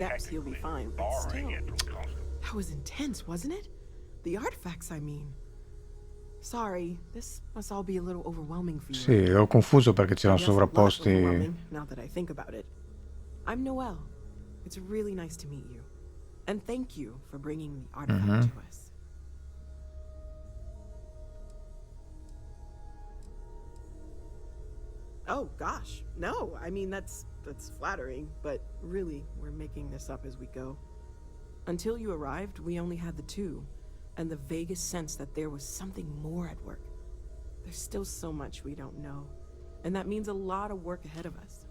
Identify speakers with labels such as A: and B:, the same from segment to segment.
A: Perhaps he'll be fine, but still. That was intense, wasn't it? The artifacts, I mean. Sorry, this must all be a little overwhelming for you.
B: Sì, ero confuso perché c'erano
A: Yes, a lot
B: sovrapposti.
A: overwhelming, now that I think about it. I'm Noelle. It's really nice to meet you. And thank you for bringing the artifact to us. Oh, gosh. No, I mean, that's flattering, but really, we're making this up as we go. Until you arrived, we only had the two, and the vaguest sense that there was something more at work. There's still so much we don't know, and that means a lot of work ahead of us.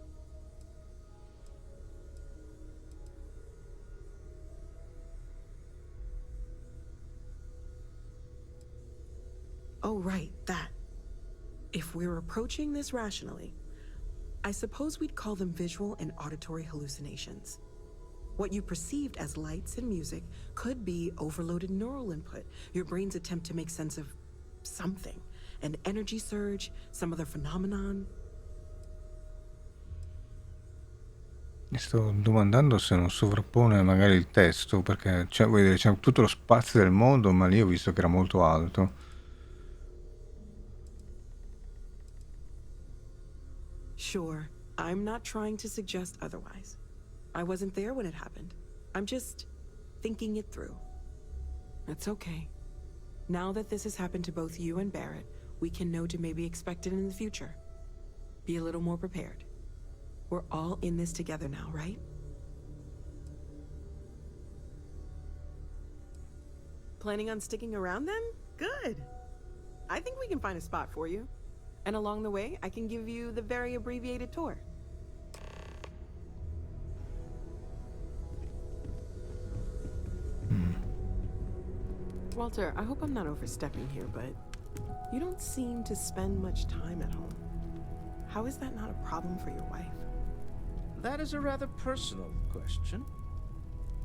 A: Oh, right, that. If we're approaching this rationally, I suppose we'd call them visual and auditory hallucinations. What you perceived as lights and music could be overloaded neural input, your brain's attempt to make sense of something. An energy surge, some other phenomenon.
B: Mi sto domandando se non sovrappone magari il testo, perché vuoi dire, c'è tutto lo spazio del mondo, ma lì ho visto che era molto alto.
A: Sure, I'm not trying to suggest otherwise. I wasn't there when it happened. I'm just thinking it through. It's okay. Now that this has happened to both you and Barrett, we can know to maybe expect it in the future. Be a little more prepared. We're all in this together now, right? Planning on sticking around then? Good. I think we can find a spot for you. And along the way, I can give you the very abbreviated tour. Walter, I hope I'm not overstepping here, but you don't seem to spend much time at home. How is that not a problem for your wife?
C: That is a rather personal question,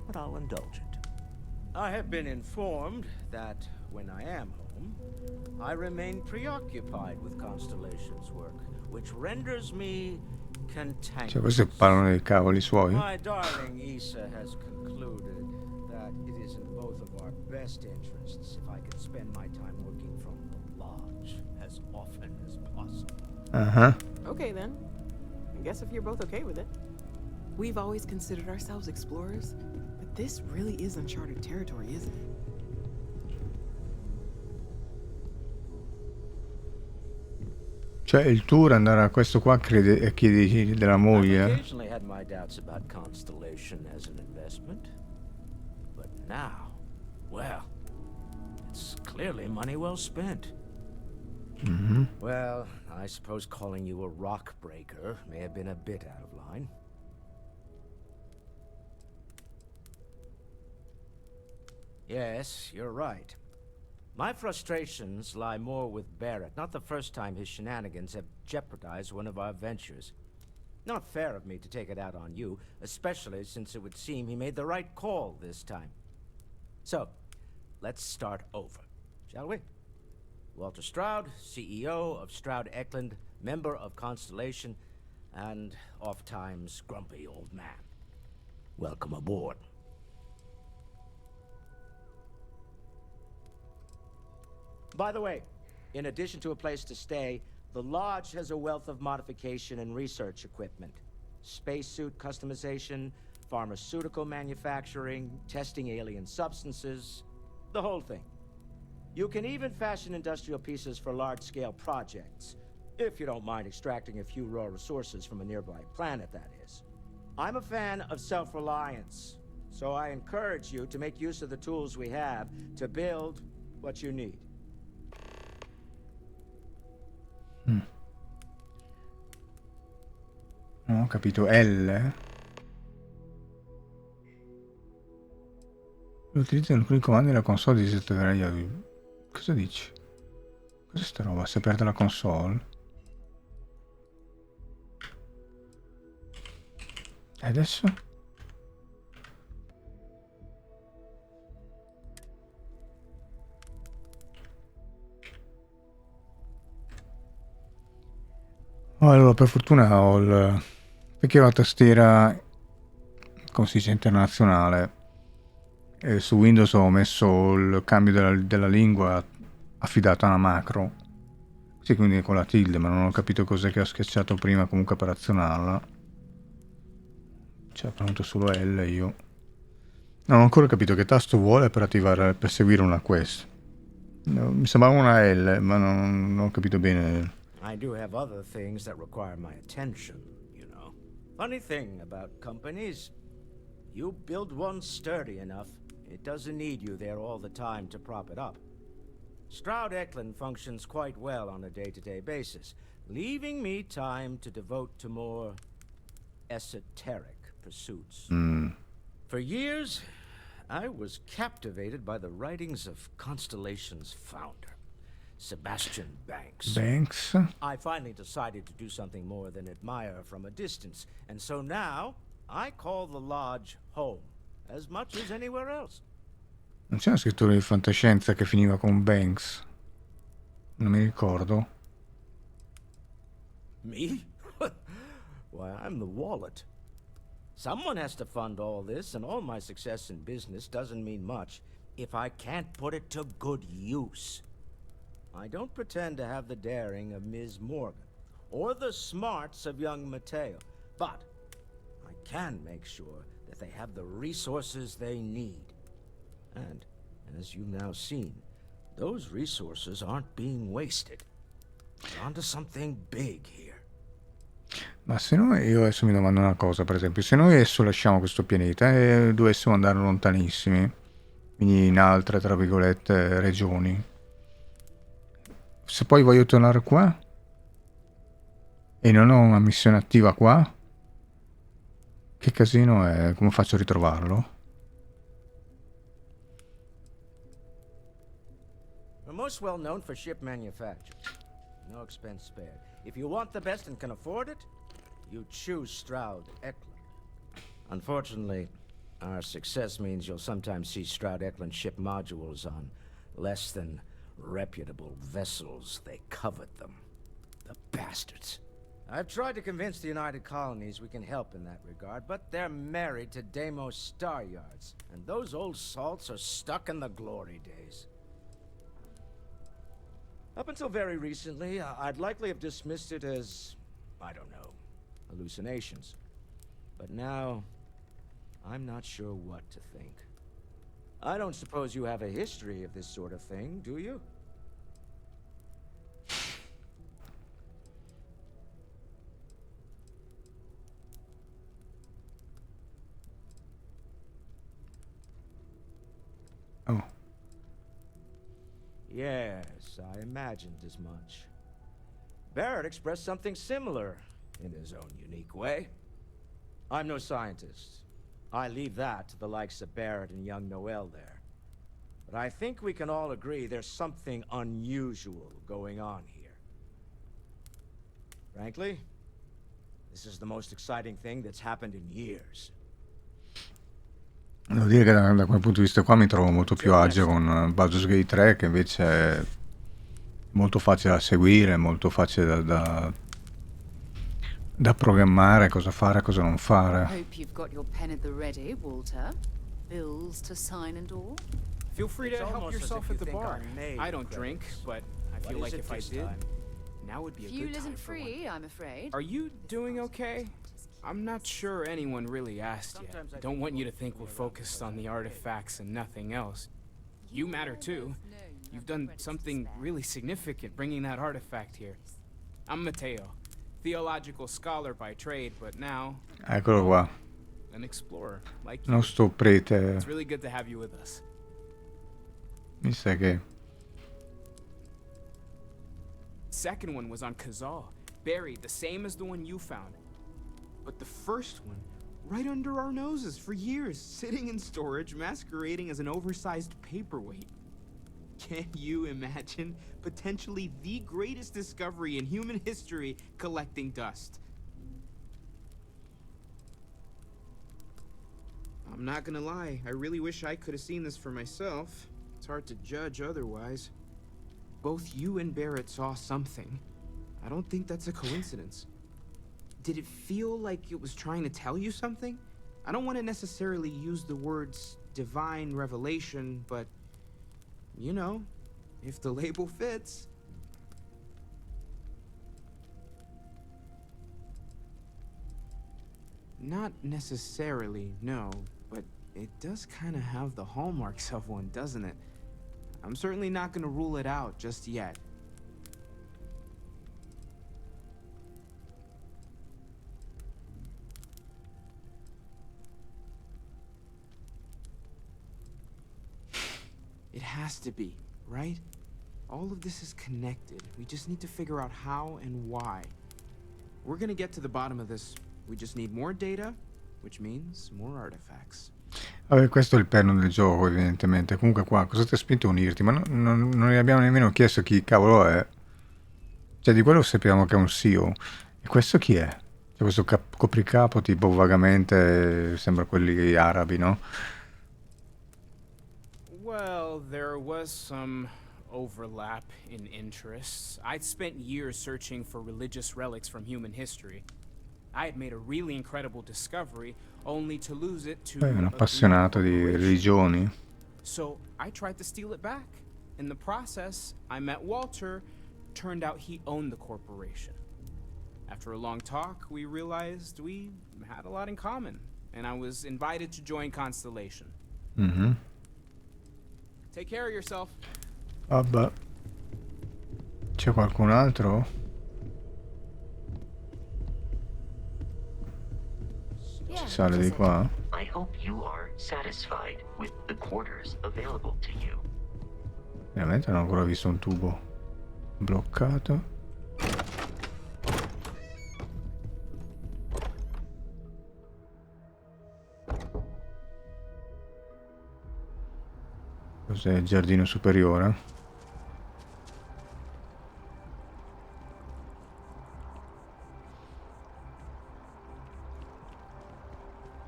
C: but I'll indulge it. I have been informed that when I am home, I remain preoccupied with Constellation's work, which renders me cantankerous.
B: Cioè, questi parlano dei cavoli suoi.
C: My darling Issa has concluded that it is in both of our best interests if I can spend my time working from the lodge as often as possible.
A: Okay then. I guess if you're both okay with it. We've always considered ourselves explorers, but this really is uncharted territory, isn't it?
B: Cioè, il tour andare a questo qua chiedi della
C: I've
B: moglie.
C: occasionally had my doubts about Constellation as an investment, but now, well, it's clearly money well spent. Well, I suppose calling you a rock breaker may have been a bit out of line. Yes, you're right. My frustrations lie more with Barrett. Not the first time his shenanigans have jeopardized one of our ventures. Not fair of me to take it out on you, especially since it would seem he made the right call this time. So, let's start over, shall we? Walter Stroud, CEO of Stroud Eklund, member of Constellation, and oft-times grumpy old man. Welcome aboard. By the way, in addition to a place to stay, the Lodge has a wealth of modification and research equipment. Spacesuit customization, pharmaceutical manufacturing, testing alien substances, the whole thing. You can even fashion industrial pieces for large-scale projects, if you don't mind extracting a few raw resources from a nearby planet, that is. I'm a fan of self-reliance, so I encourage you to make use of the tools we have to build what you need.
B: Non ho capito. L. Utilizza alcuni comandi della console di disattivare. Cosa dici? Cos'è sta roba? Si è aperta la console? E adesso? Oh, allora per fortuna ho il... perché ho la tastiera come si dice, internazionale. E su Windows ho messo il cambio della lingua affidato a una macro. Sì, quindi con la tilde, ma non ho capito cos'è che ho schiacciato prima comunque per azionarla. Cioè, ho premuto solo L io. Non ho ancora capito che tasto vuole per attivare, per seguire una quest. No, mi sembrava una L, ma non ho capito bene.
C: I do have other things that require my attention, you know. Funny thing about companies, you build one sturdy enough, it doesn't need you there all the time to prop it up. Stroud Eklund functions quite well on a day-to-day basis, leaving me time to devote to more esoteric pursuits. For years, I was captivated by the writings of Constellation's founder, Sebastian Banks.
B: Banks?
C: I finally decided to do something more than admire from a distance, and so now I call the lodge home, as much as anywhere else.
B: Non c'è una scrittura di fantascienza che finiva con Banks? Non mi ricordo.
C: Me? Why, I'm the wallet. Someone has to fund all this, and all my success in business doesn't mean much if I can't put it to good use. I don't pretend to have the daring of Ms. Morgan, or the smarts of young Mateo, but I can make sure that they have the resources they need. And, as you've now seen, those resources aren't being wasted. We're onto something big here.
B: Ma se noi, io adesso mi domando una cosa, per esempio, se noi adesso lasciamo questo pianeta e dovessimo andare lontanissimi, quindi in altre, tra virgolette, regioni, se poi voglio tornare qua e non ho una missione attiva qua, che casino è? Come faccio a ritrovarlo?
C: We're most well known for ship manufacture. No expense spared. If you want the best and can afford it, you choose Stroud Eklund. Unfortunately, our success means you'll sometimes see Stroud Eklund ship modules on less than reputable vessels. They covet them. The bastards. I've tried to convince the United Colonies we can help in that regard, but they're married to Deimos Star Yards, and those old salts are stuck in the glory days. Up until very recently, I'd likely have dismissed it as, I don't know, hallucinations. But now, I'm not sure what to think. I don't suppose you have a history of this sort of thing, do you?
B: Oh,
C: Yes, I imagined as much. Barrett expressed something similar, in his own unique way. I'm no scientist. I leave that to the likes of Barrett and young Noel there. But I think we can all agree there's something unusual going on here. Frankly, this is the most exciting thing that's happened in years.
B: devo dire che da quel punto di vista qua mi trovo molto più agile con Baldur's Gate 3, che invece è molto facile da seguire, molto facile da programmare, cosa fare e cosa non fare.
D: Hope you've got your pen at the ready, Walter. Bills to sign and all.
E: Feel free to
C: It's
E: help
C: almost as
E: yourself
C: if
E: at
C: you
E: the
C: think
E: bar.
C: I'm made
E: I don't
C: of
E: drink,
C: credits.
E: but I
C: What
E: feel
C: is
E: like
C: it
E: if I
C: this
E: did,
C: time?
E: now would be a
D: Fuel
E: good time
D: isn't
E: for one.
D: free, I'm afraid.
E: Are you doing okay? I'm not sure anyone really asked yet.
C: Sometimes I
E: Don't
C: think
E: want you to
C: most
E: think
C: people
E: we're
C: around
E: focused
C: us
E: on the
C: are
E: artifacts and nothing else. You matter too. You've done something really significant bringing that artifact here. I'm Mateo, theological scholar by trade, but now
B: Eccolo qua,
E: an explorer like
B: il
E: you.
B: nostro prete.
E: It's really good to have you with us.
B: Mi sa che
E: Second one was on Kazal, buried the same as the one you found. But the first one, right under our noses for years, sitting in storage, masquerading as an oversized paperweight. Can you imagine potentially the greatest discovery in human history collecting dust? I'm not gonna lie, I really wish I could have seen this for myself. It's hard to judge otherwise. Both you and Barrett saw something. I don't think that's a coincidence. Did it feel like it was trying to tell you something? I don't want to necessarily use the words divine revelation, but you know, if the label fits. Not necessarily, no, but it does kind of have the hallmarks of one, doesn't it? I'm certainly not gonna rule it out just yet. It has to be, right? All of this is connected. We just need to figure out how and why. We're gonna get to the bottom of this. We just need more data, which means more artifacts.
B: Vabbè, questo è il perno del gioco, evidentemente. Comunque qua, cosa ti ha spinto a unirti? Ma non gli abbiamo nemmeno chiesto chi cavolo è. Cioè, di quello sappiamo che è un CEO. E questo chi è? Cioè, questo copricapo, tipo, vagamente sembra quelli arabi, no?
E: Well, there was some overlap in interests. I'd spent years searching for religious relics from human history. I had made a really incredible discovery, only to lose it to
B: È un
E: a
B: appassionato
E: greedy
B: di
E: corporation.
B: religioni.
E: So I tried to steal it back. In the process, I met Walter. Turned out he owned the corporation. After a long talk, we realized we had a lot in common, and I was invited to join Constellation.
B: Mhm.
E: Take care of yourself.
B: Vabbè. C'è qualcun altro?
D: Yeah,
B: Si sale
D: what
B: di
D: is it?
B: qua?
F: I hope you are satisfied with the quarters available to you.
B: Veramente non ho ancora visto un tubo bloccato. Cos'è il giardino superiore?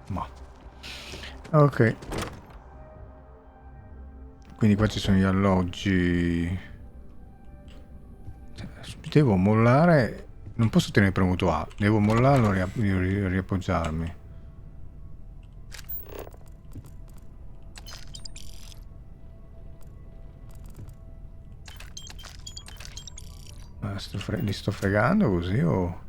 B: Ma. Ok. Quindi qua ci sono gli alloggi. Devo mollare. Non posso tenere premuto A. Devo mollarlo e riappoggiarmi. Ma li sto fregando così o...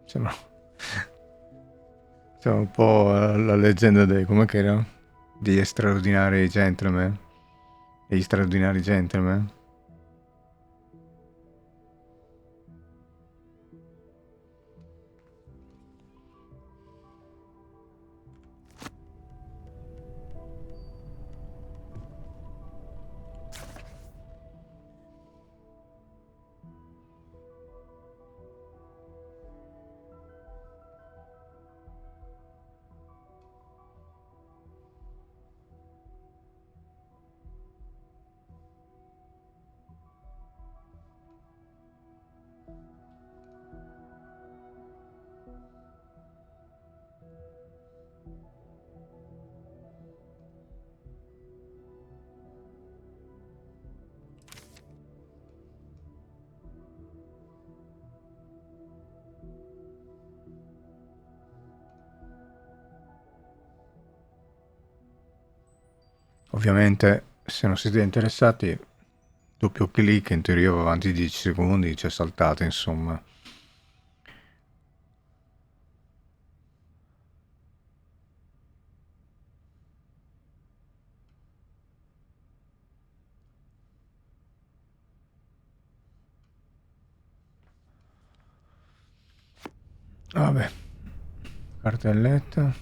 B: Sembra un po' la leggenda dei... come che era? Degli straordinari gentleman. Degli straordinari gentleman. Ovviamente, se non siete interessati, doppio clic, in teoria va avanti 10 secondi, cioè saltate, insomma. Vabbè, Cartelletta.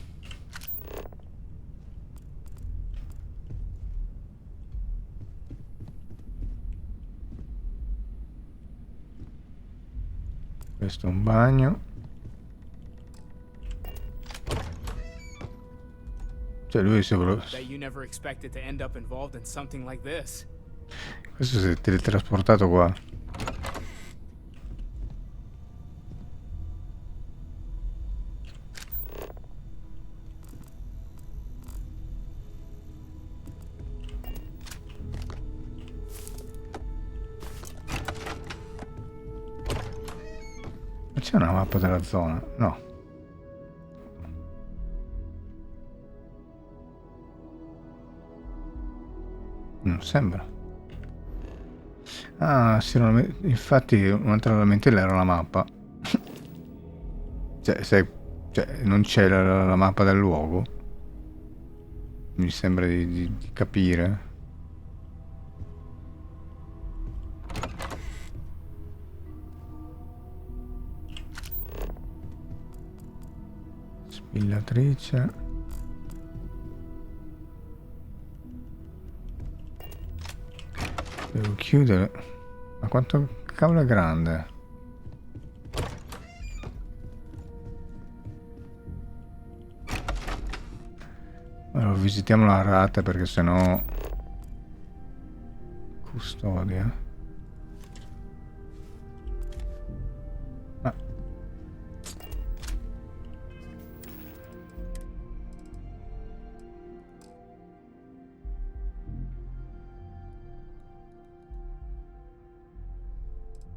B: Questo è un bagno. Cioè lui si è...
E: Bet you never expected to end up involved in something like this.
B: Questo si è teletrasportato qua. Ma c'è una mappa della zona? No. Non sembra. Ah, sì, infatti un'altra lamentela era la mappa. Cioè, non c'è la mappa del luogo. Mi sembra di capire. Spillatrice. Devo chiudere. Ma quanto cavolo è grande? Allora visitiamo la rata perché sennò custodia. Ah.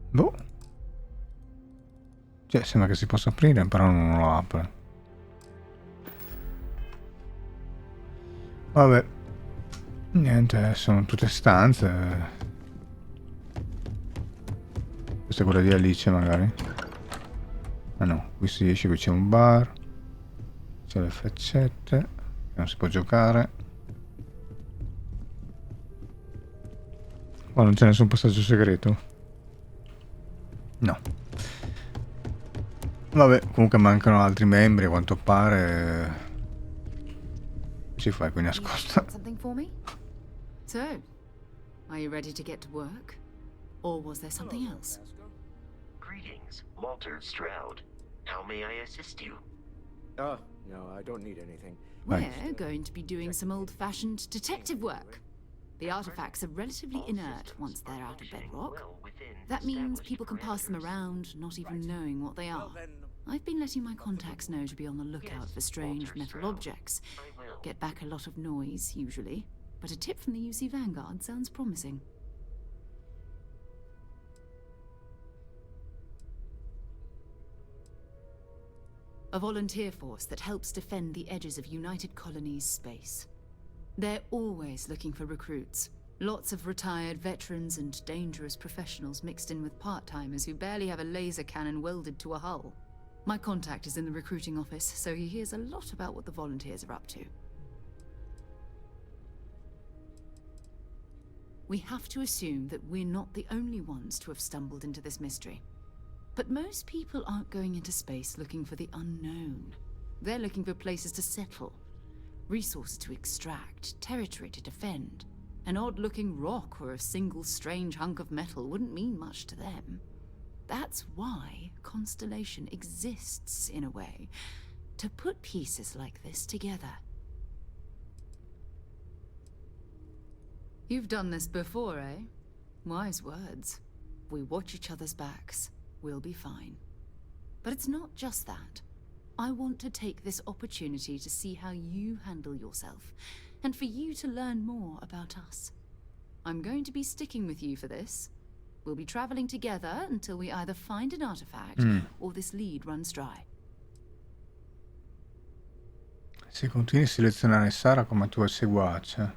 B: Boh. Cioè sembra che si possa aprire però non lo apre. Vabbè, niente, sono tutte stanze. Questa è quella di Alice magari. Ah no, qui si esce, qui c'è un bar. C'è le faccette. Non si può giocare. Oh, non c'è nessun passaggio segreto? No. Vabbè, comunque mancano altri membri a quanto pare. Ci fai qui nascosta.
D: Something for me? So, are you ready to get to work? Or was there something else?
F: Greetings, Walter Stroud. How may I assist you?
C: Oh, no, I don't need anything.
B: Right.
D: We're going to be doing some old-fashioned detective work. The artifacts are relatively inert once they're out of bedrock. That means people can pass them around, not even knowing what they are. I've been letting my contacts know to be on the lookout for strange metal objects. Get back a lot of noise, usually, but a tip from the UC Vanguard sounds promising. A volunteer force that helps defend the edges of United Colonies space. They're always looking for recruits. Lots of retired veterans and dangerous professionals mixed in with part-timers who barely have a laser cannon welded to a hull. My contact is in the recruiting office, so he hears a lot about what the volunteers are up to. We have to assume that we're not the only ones to have stumbled into this mystery. But most people aren't going into space looking for the unknown. They're looking for places to settle, resources to extract, territory to defend. An odd-looking rock or a single strange hunk of metal wouldn't mean much to them. That's why Constellation exists, in a way, to put pieces like this together. You've done this before, eh? Wise words. We watch each other's backs, we'll be fine. But it's not just that. I want to take this opportunity to see how you handle yourself, and for you to learn more about us. I'm going to be sticking with you for this. We'll be traveling together until we either find an artifact or this lead runs dry.
B: Se continui a selezionare Sara come tua seguace.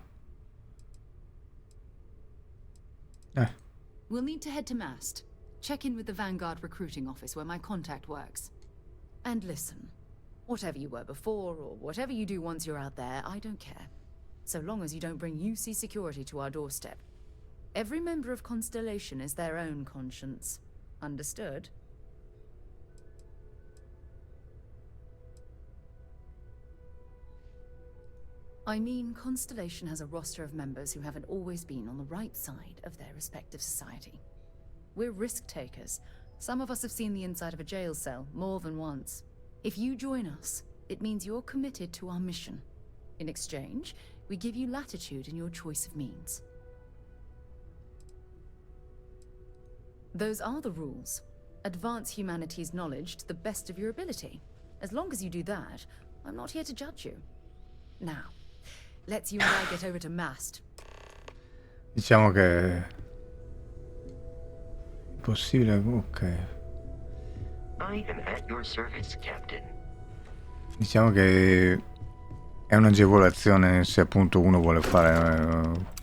D: We'll need to head to Mast. Check in with the Vanguard recruiting office where my contact works. And listen, whatever you were before or whatever you do once you're out there, I don't care. So long as you don't bring UC security to our doorstep. Every member of Constellation is their own conscience. Understood? I mean, Constellation has a roster of members who haven't always been on the right side of their respective society. We're risk takers. Some of us have seen the inside of a jail cell more than once. If you join us, it means you're committed to our mission. In exchange, we give you latitude in your choice of means. Those are the rules. Advance humanity's knowledge to the best of your ability. As long as you do that, I'm not here to judge you. Now, let's you and I get over to Mast.
B: Diciamo che è possibile, ok.
F: I am at your service, Captain.
B: Diciamo che è un'agevolazione se appunto uno vuole fare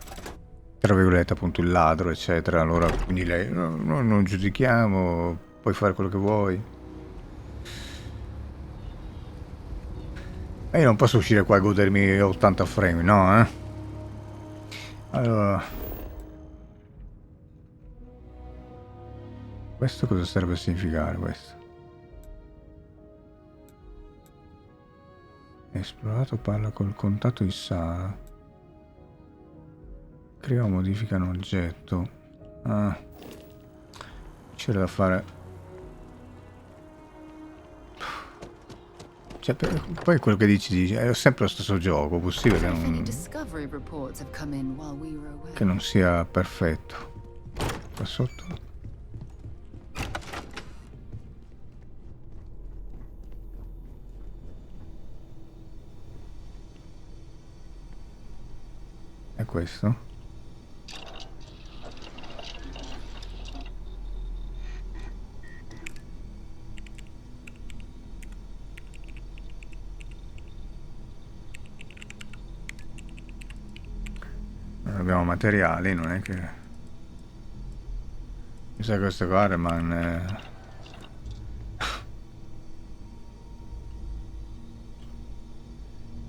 B: tra virgolette appunto il ladro eccetera, allora quindi lei non giudichiamo, puoi fare quello che vuoi. E io non posso uscire qua a godermi 80 frame, no, Allora, questo cosa serve a significare questo? Esplorato, parla col contatto di Sara. Crea o modifica un oggetto. Ah, c'era da fare. Cioè, poi quello che dici è sempre lo stesso gioco, possibile che non sia perfetto. Qua sotto. È questo? Abbiamo materiali, non è che mi sa che questo qua rimane.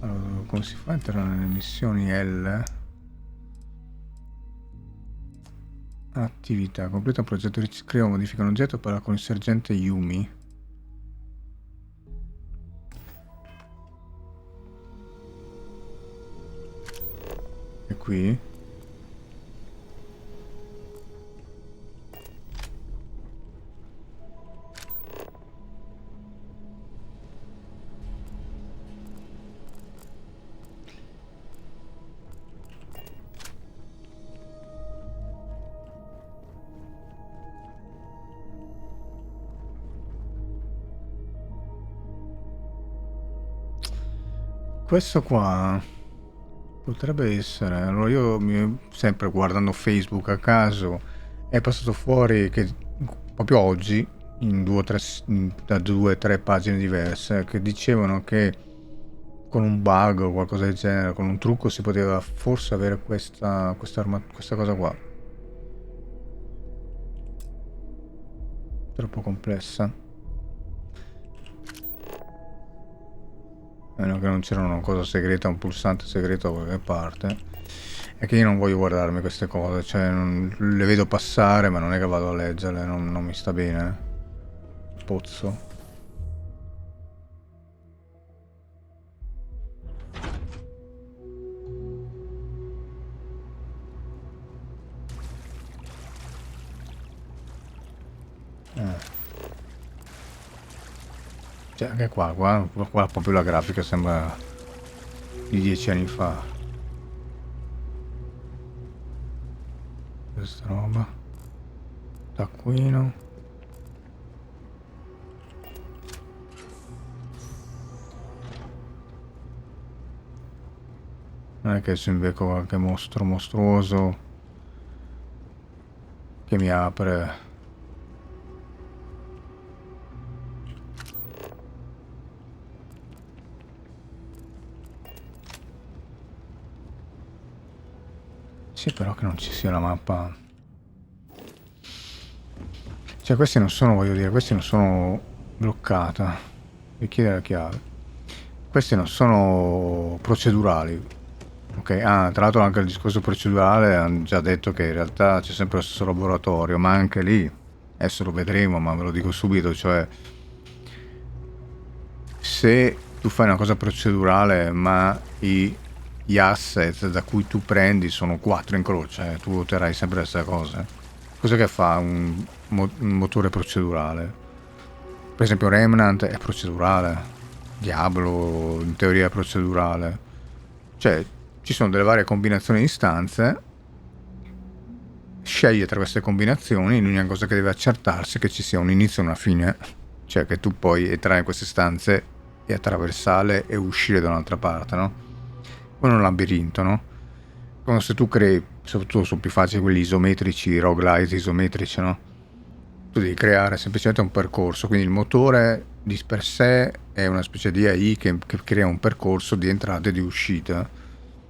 B: Allora, come si fa a entrare nelle missioni L? Attività, completa un progetto, crea o modifica un oggetto, parla con il sergente Yumi. E qui? Questo qua potrebbe essere. Allora io sempre guardando Facebook a caso è passato fuori che proprio oggi da 2 o 3 pagine diverse che dicevano che con un bug o qualcosa del genere, con un trucco si poteva forse avere questa cosa qua. Troppo complessa. A meno che non c'era una cosa segreta, un pulsante segreto da qualche parte. È che io non voglio guardarmi queste cose, cioè le vedo passare ma non è che vado a leggerle, non mi sta bene. Pozzo. Cioè anche qua proprio la grafica sembra di 10 anni fa. Questa roba. Taccuino. Non è che se inveco qualche mostro mostruoso che mi apre. Sì, però che non ci sia la mappa. Cioè questi non sono, voglio dire, questi non sono bloccata. Richiede la chiave. Questi non sono procedurali. Ok, tra l'altro anche il discorso procedurale hanno già detto che in realtà c'è sempre lo stesso laboratorio, ma anche lì, adesso lo vedremo, ma ve lo dico subito, cioè se tu fai una cosa procedurale ma i gli asset da cui tu prendi sono 4 in croce, tu otterrai sempre la stessa cosa. Cosa che fa un motore procedurale? Per esempio Remnant è procedurale, Diablo in teoria è procedurale, cioè ci sono delle varie combinazioni di stanze, sceglie tra queste combinazioni, l'unica cosa che deve accertarsi è che ci sia un inizio e una fine, cioè che tu puoi entrare in queste stanze e attraversarle e uscire da un'altra parte, no? Come un labirinto, no? Come se tu crei, soprattutto sono più facili quelli isometrici, roguelite isometrici, no? Tu devi creare semplicemente un percorso, quindi il motore di per sé è una specie di AI che crea un percorso di entrata e di uscita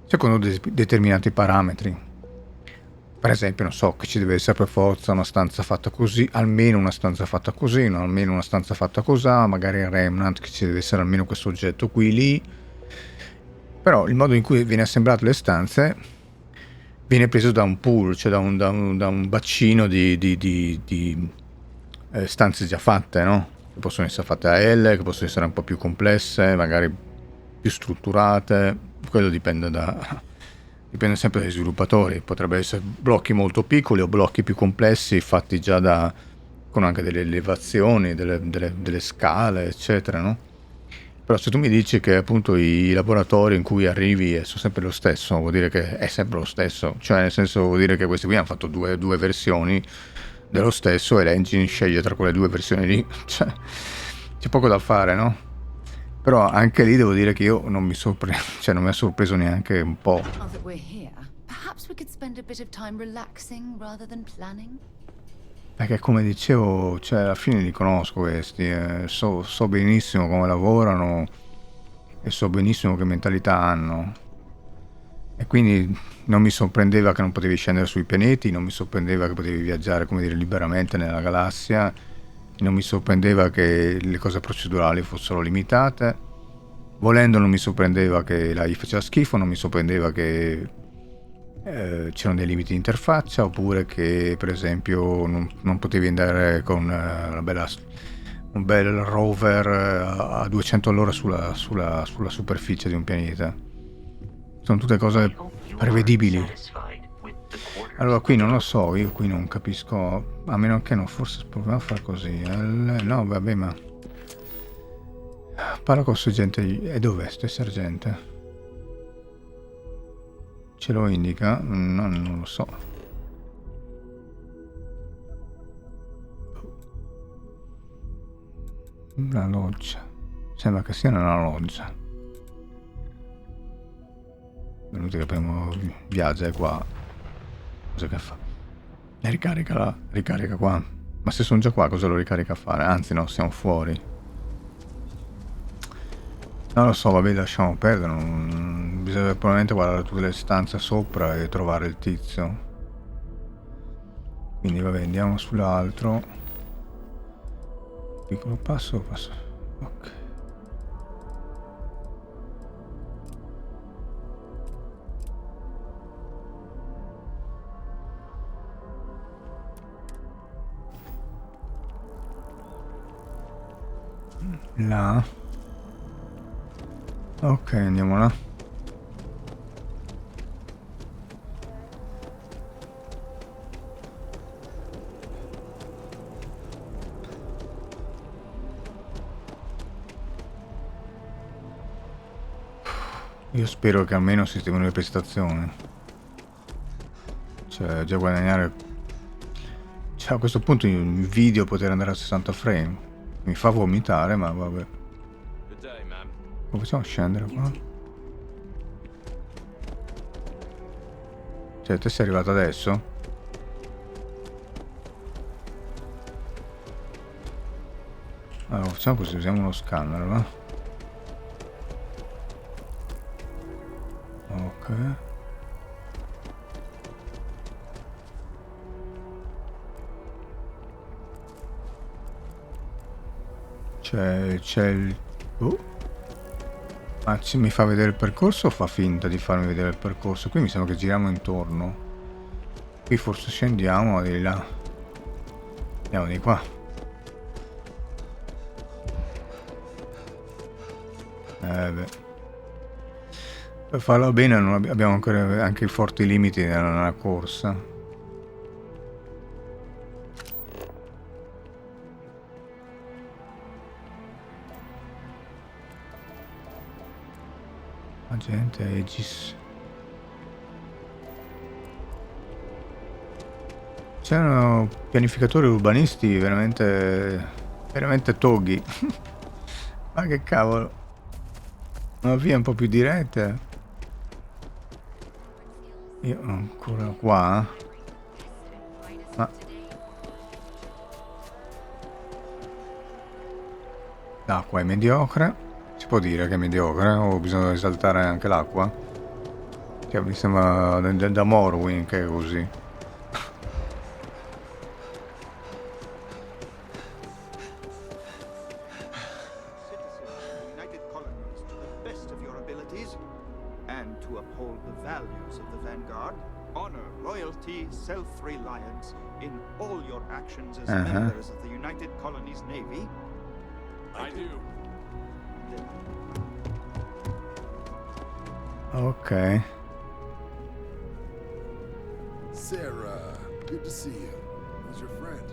B: secondo determinati parametri. Per esempio, non so, che ci deve essere per forza una stanza fatta così, almeno una stanza fatta così, no? Almeno una stanza fatta così, magari in Remnant che ci deve essere almeno questo oggetto qui lì. Però il modo in cui viene assemblato le stanze viene preso da un pool, cioè da un bacino di stanze già fatte, no? Che possono essere fatte a L, che possono essere un po' più complesse, magari più strutturate. Quello dipende sempre dai sviluppatori. Potrebbe essere blocchi molto piccoli o blocchi più complessi fatti già con anche delle elevazioni, delle scale, eccetera, no? Però se tu mi dici che appunto i laboratori in cui arrivi sono sempre lo stesso, vuol dire che è sempre lo stesso, cioè nel senso vuol dire che questi qui hanno fatto due versioni dello stesso e l'engine sceglie tra quelle due versioni lì, cioè c'è poco da fare, no? Però anche lì devo dire che io non mi ha sorpreso neanche un po'.
D: Now that we're here, perhaps we could spend a bit of time relaxing rather than planning.
B: Perché come dicevo, cioè alla fine li conosco questi, so benissimo come lavorano e so benissimo che mentalità hanno. E quindi non mi sorprendeva che non potevi scendere sui pianeti, non mi sorprendeva che potevi viaggiare, come dire, liberamente nella galassia, non mi sorprendeva che le cose procedurali fossero limitate. Volendo non mi sorprendeva che la gli faceva schifo, non mi sorprendeva che c'erano dei limiti di interfaccia, oppure che per esempio non potevi andare con un bel rover a 200 all'ora sulla superficie di un pianeta. Sono tutte cose prevedibili. Allora qui non lo so, io qui non capisco, a meno che no, forse proviamo a fare così. No, vabbè, ma parla con il sergente. E dov'è sto sergente? Ce lo indica? No, non lo so. Una loggia. Sembra che sia una loggia. Venuti che abbiamo viaggia qua. Cosa che fa? E ricarica qua. Ma se sono già qua, cosa lo ricarica a fare? Anzi no, siamo fuori. Non lo so, vabbè, lasciamo perdere. Bisogna probabilmente guardare tutte le stanze sopra e trovare il tizio. Quindi vabbè, andiamo sull'altro. Piccolo passo. Ok. Là. Ok, andiamo là. Io spero che almeno sistemino le prestazioni. Cioè, già guadagnare. Cioè, a questo punto in video poter andare a 60 frame. Mi fa vomitare, ma vabbè. Come facciamo a scendere qua? Cioè, te sei arrivato adesso? Allora, facciamo così, usiamo uno scanner, va? Ok. C'è il... Ma mi fa vedere il percorso o fa finta di farmi vedere il percorso? Qui mi sembra che giriamo intorno. Qui forse scendiamo di là. Andiamo di qua. Beh. Per farlo bene abbiamo ancora anche i forti limiti nella corsa. Agente Aegis. C'erano pianificatori urbanisti veramente toghi. Ma che cavolo. Una via un po' più diretta. Io ancora qua. Ma l'acqua è mediocre. Si può dire che è mediocre o bisogna esaltare anche l'acqua? Che mi sembra da Morrowind che è così.
G: Citizens of the United Colonies to the best of your abilities, and to uphold the values of the Vanguard, honor loyalty, self-reliance in all your actions as members of the United Colonies Navy.
H: I do.
B: Ok.
H: Sarah, good to see you. Who's your friend?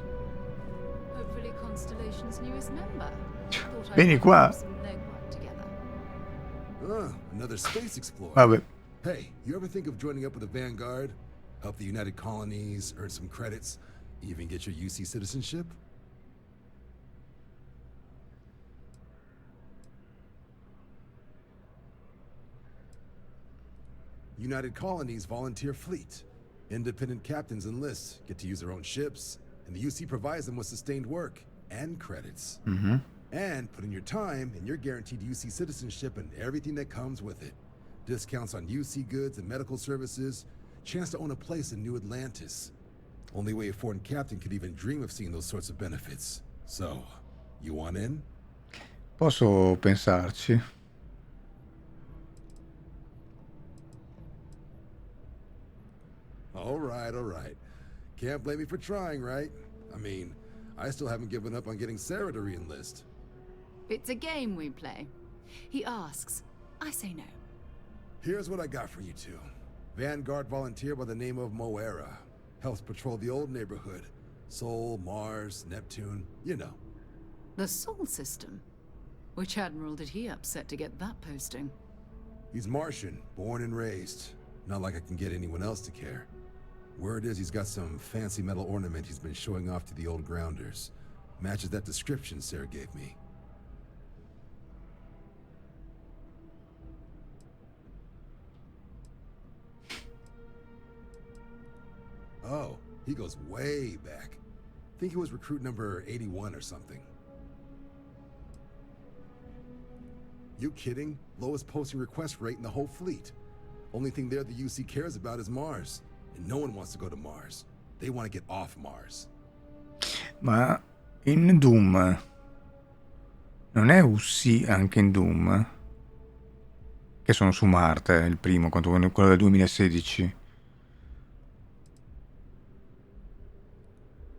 D: Hopefully Constellation's newest member. Thought I'd
B: Vieni
D: like to
B: qua.
D: do some legwork together.
H: Another space explorer.
B: Vabbè.
H: Hey, you ever think of joining up with the Vanguard? Help the United Colonies, earn some credits, even get your UC citizenship? United Colonies volunteer fleet. Independent captains enlist, get to use their own ships, and the UC provides them with sustained work and credits. And put in your time, and you're guaranteed UC citizenship and everything that comes with it. Discounts on UC goods and medical services, chance to own a place in New Atlantis. Only way a foreign captain could even dream of seeing those sorts of benefits. So, you want in?
B: Posso pensarci.
H: All right. Can't blame me for trying, right? I mean, I still haven't given up on getting Sarah to re-enlist.
D: It's a game we play. He asks, I say no.
H: Here's what I got for you two. Vanguard volunteer by the name of Moera. Helps patrol the old neighborhood. Sol, Mars, Neptune, you know.
D: The Sol system? Which admiral did he upset to get that posting?
H: He's Martian, born and raised. Not like I can get anyone else to care. Word is he's got some fancy metal ornament he's been showing off to the old grounders. Matches that description Sarah gave me. Oh, he goes way back. Think he was recruit number 81 or something. You kidding? Lowest posting request rate in the whole fleet. Only thing there the UC cares about is Mars. And no one wants to go to Mars. They want to get off Mars.
B: Ma in Doom non è UC anche in Doom? Che sono su Marte, il primo, quello del 2016.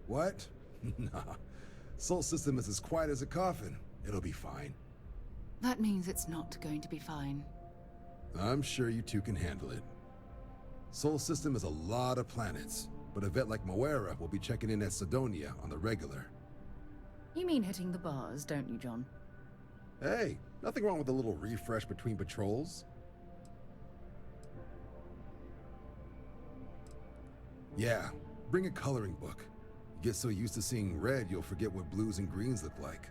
H: What? Nah. Sol system is as quiet as a coffin. It'll be fine.
D: That means it's not going to be fine.
H: I'm sure you two can handle it. Sol system is a lot of planets, but a vet like Moera will be checking in at Sidonia on the regular.
D: You mean hitting the bars, don't you, John?
H: Hey, nothing wrong with a little refresh between patrols. Yeah, bring a coloring book. You get so used to seeing red, you'll forget what blues and greens look like.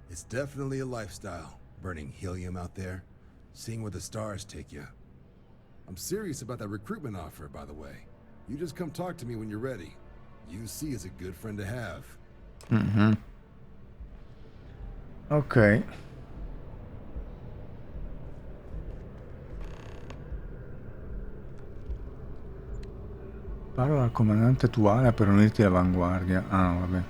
H: It's definitely a lifestyle, burning helium out there, seeing where the stars take you. I'm serious about that recruitment offer, by the way. You just come talk to me when you're ready. UC is a good friend to have.
B: Ok. Parla al comandante attuale per unirti all'avanguardia. Ah, vabbè.